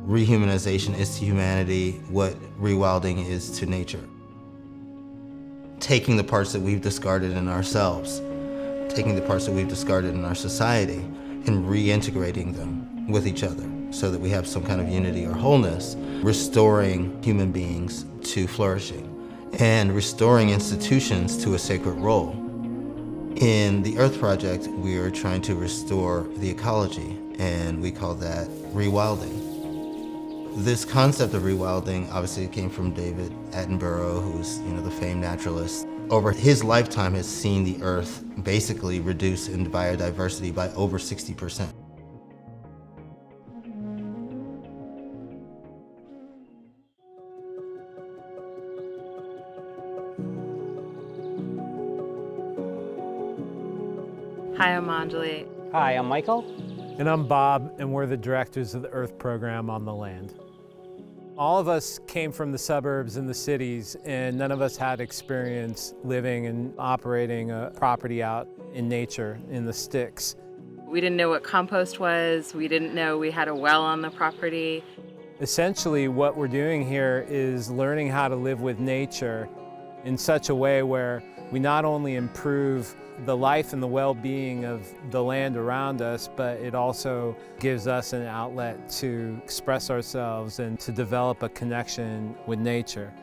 Rehumanization is to humanity what rewilding is to nature. Taking the parts that we've discarded in ourselves, taking the parts that we've discarded in our society, and reintegrating them with each other so that we have some kind of unity or wholeness, restoring human beings to flourishing, and restoring institutions to a sacred role. In the Earth Project, we are trying to restore the ecology, and we call that rewilding. This concept of rewilding obviously came from David Attenborough, who's the famed naturalist. Over his lifetime has seen the Earth basically reduce in biodiversity by over 60%. Hi, I'm Anjali. Hi, I'm Michael. And I'm Bob, and we're the directors of the Earth program on the land. All of us came from the suburbs and the cities, and none of us had experience living and operating a property out in nature, in the sticks. We didn't know what compost was. We didn't know we had a well on the property. Essentially, what we're doing here is learning how to live with nature in such a way where we not only improve the life and the well-being of the land around us, but it also gives us an outlet to express ourselves and to develop a connection with nature.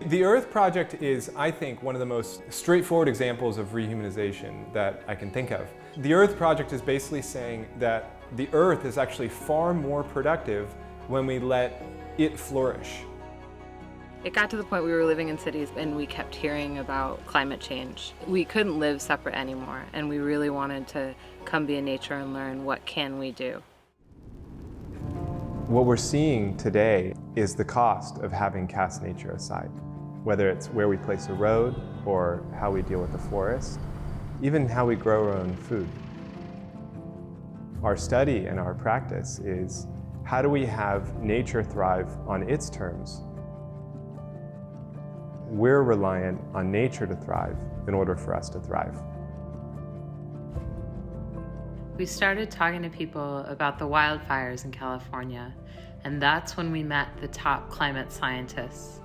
The Earth Project is, I think, one of the most straightforward examples of rehumanization that I can think of. The Earth Project is basically saying that the Earth is actually far more productive when we let it flourish. It got to the point we were living in cities and we kept hearing about climate change. We couldn't live separate anymore, and we really wanted to come be in nature and learn what can we do. What we're seeing today is the cost of having cast nature aside, whether it's where we place a road or how we deal with the forest, even how we grow our own food. Our study and our practice is how do we have nature thrive on its terms? We're reliant on nature to thrive in order for us to thrive. We started talking to people about the wildfires in California, and that's when we met the top climate scientists.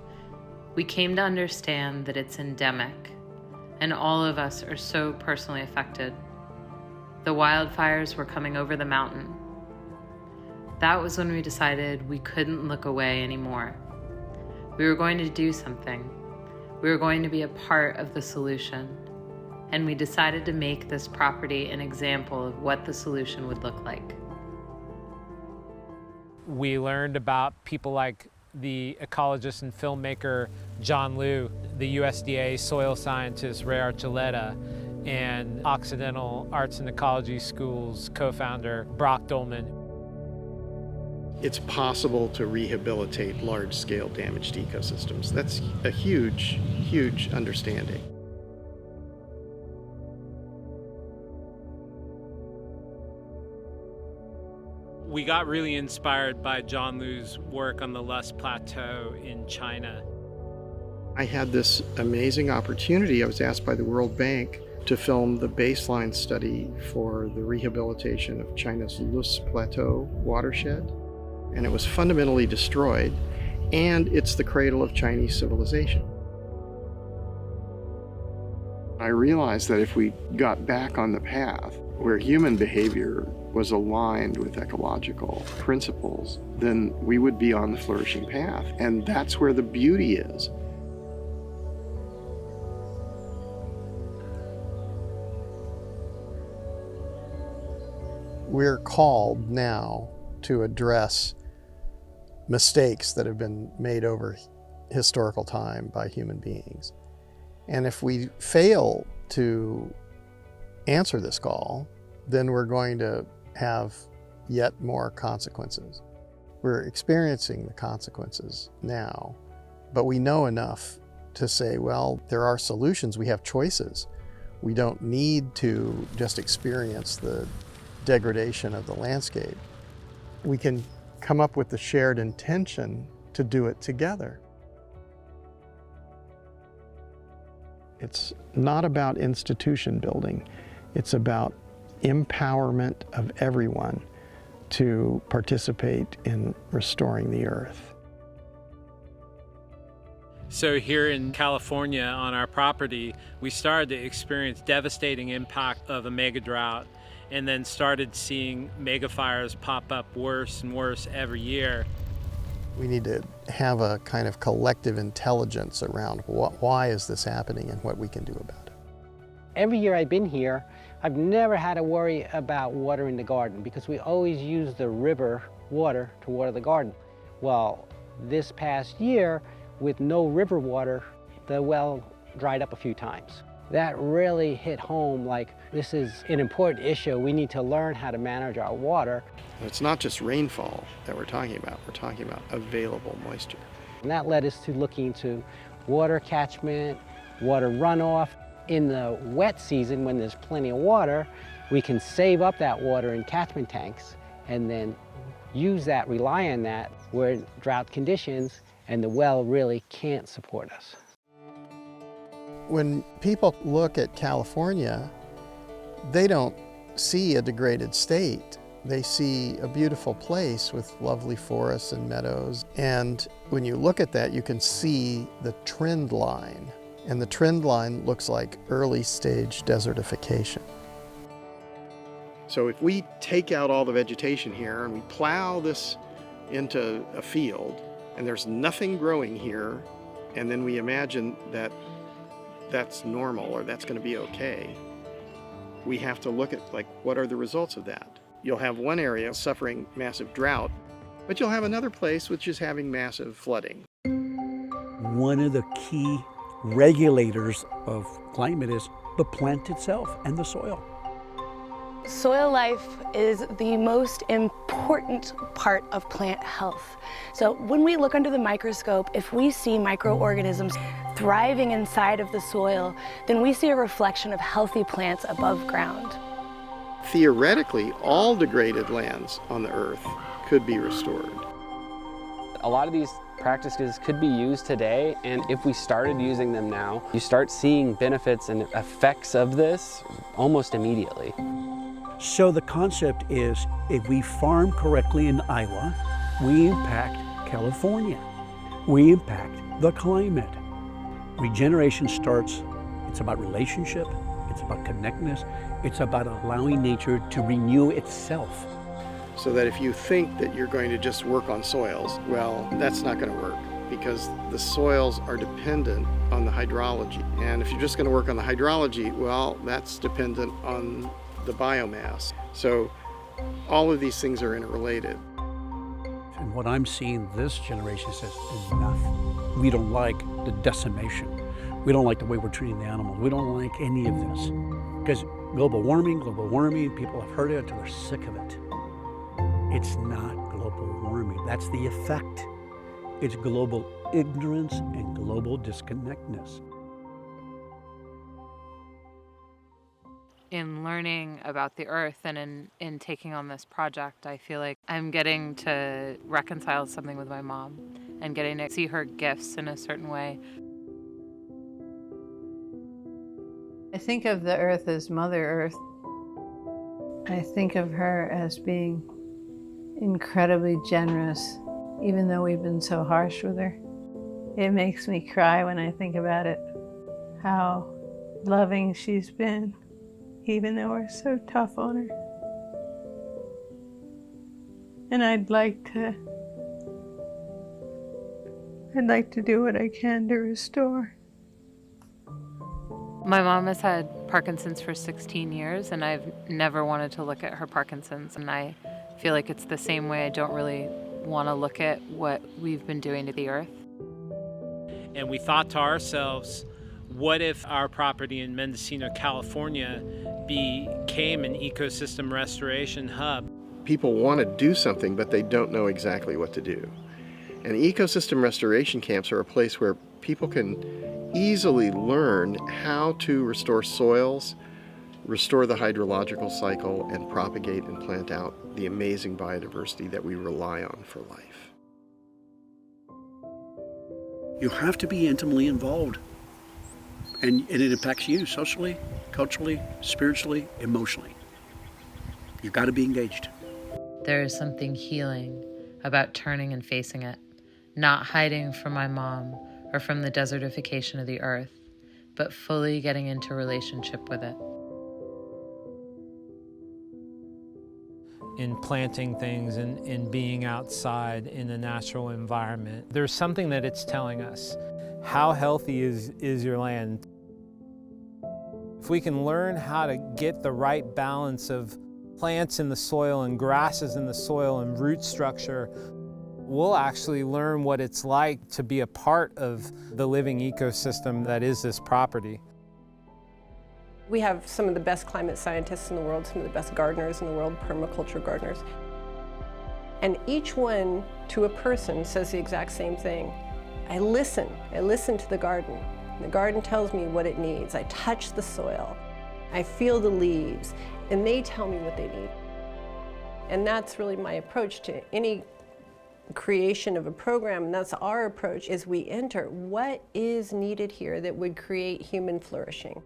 We came to understand that it's endemic, and all of us are so personally affected. The wildfires were coming over the mountain. That was when we decided we couldn't look away anymore. We were going to do something. We were going to be a part of the solution, and we decided to make this property an example of what the solution would look like. We learned about people like the ecologist and filmmaker John Liu, the USDA soil scientist Ray Archuleta, and Occidental Arts and Ecology School's co-founder Brock Dolman. It's possible to rehabilitate large-scale damaged ecosystems. That's a huge, huge understanding. We got really inspired by John Liu's work on the Loess Plateau in China. I had this amazing opportunity. I was asked by the World Bank to film the baseline study for the rehabilitation of China's Loess Plateau watershed. And it was fundamentally destroyed, and it's the cradle of Chinese civilization. I realized that if we got back on the path where human behavior was aligned with ecological principles, then we would be on the flourishing path, and that's where the beauty is. We're called now to address mistakes that have been made over historical time by human beings. And if we fail to answer this call, then we're going to have yet more consequences. We're experiencing the consequences now, but we know enough to say, well, there are solutions, we have choices. We don't need to just experience the degradation of the landscape. We can come up with the shared intention to do it together. It's not about institution building. It's about empowerment of everyone to participate in restoring the earth. So here in California on our property, we started to experience devastating impact of a mega drought, and then started seeing mega fires pop up worse and worse every year. We need to have a kind of collective intelligence around why is this happening and what we can do about it. Every year I've been here, I've never had to worry about watering the garden because we always use the river water to water the garden. Well, this past year, with no river water, the well dried up a few times. That really hit home, like this is an important issue. We need to learn how to manage our water. It's not just rainfall that we're talking about available moisture. And that led us to looking into water catchment, water runoff. In the wet season, when there's plenty of water, we can save up that water in catchment tanks and then use that, rely on that, where drought conditions and the well really can't support us. When people look at California, they don't see a degraded state. They see a beautiful place with lovely forests and meadows. And when you look at that, you can see the trend line. And the trend line looks like early stage desertification. So if we take out all the vegetation here and we plow this into a field and there's nothing growing here, and then we imagine that that's normal or that's going to be okay, we have to look at what are the results of that. You'll have one area suffering massive drought, but you'll have another place which is having massive flooding. One of the key regulators of climate is the plant itself and the soil. Soil life is the most important part of plant health. So when we look under the microscope, if we see microorganisms thriving inside of the soil, then we see a reflection of healthy plants above ground. Theoretically, all degraded lands on the earth could be restored. A lot of these practices could be used today, and if we started using them now, you start seeing benefits and effects of this almost immediately. So the concept is, if we farm correctly in Iowa, we impact California. We impact the climate. Regeneration starts, it's about relationship, it's about connectedness, it's about allowing nature to renew itself. So that if you think that you're going to just work on soils, well, that's not going to work because the soils are dependent on the hydrology. And if you're just going to work on the hydrology, well, that's dependent on the biomass. So all of these things are interrelated. And what I'm seeing this generation says, enough. We don't like the decimation. We don't like the way we're treating the animals. We don't like any of this. Because global warming, people have heard it until they're sick of it. It's not global warming. That's the effect. It's global ignorance and global disconnectedness. In learning about the earth and in taking on this project, I feel like I'm getting to reconcile something with my mom and getting to see her gifts in a certain way. I think of the earth as Mother Earth. I think of her as being incredibly generous, even though we've been so harsh with her. It makes me cry when I think about it, how loving she's been, even though we're so tough on her. And I'd like to do what I can to restore. My mom has had Parkinson's for 16 years, and I've never wanted to look at her Parkinson's, and I feel like it's the same way I don't really want to look at what we've been doing to the earth. And we thought to ourselves, what if our property in Mendocino, California became an ecosystem restoration hub? People want to do something, but they don't know exactly what to do. And ecosystem restoration camps are a place where people can easily learn how to restore soils, restore the hydrological cycle, and propagate and plant out the amazing biodiversity that we rely on for life. You have to be intimately involved. And it impacts you socially, culturally, spiritually, emotionally. You've got to be engaged. there is something healing about turning and facing it, not hiding from my mom or from the desertification of the earth, but fully getting into relationship with it. In planting things and in being outside in a natural environment, there's something that it's telling us. How healthy is your land? If we can learn how to get the right balance of plants in the soil and grasses in the soil and root structure, we'll actually learn what it's like to be a part of the living ecosystem that is this property. We have some of the best climate scientists in the world, some of the best gardeners in the world, permaculture gardeners. And each one, to a person, says the exact same thing. I listen to the garden. The garden tells me what it needs. I touch the soil. I feel the leaves, and they tell me what they need. And that's really my approach to any creation of a program, and that's our approach, is we enter what is needed here that would create human flourishing.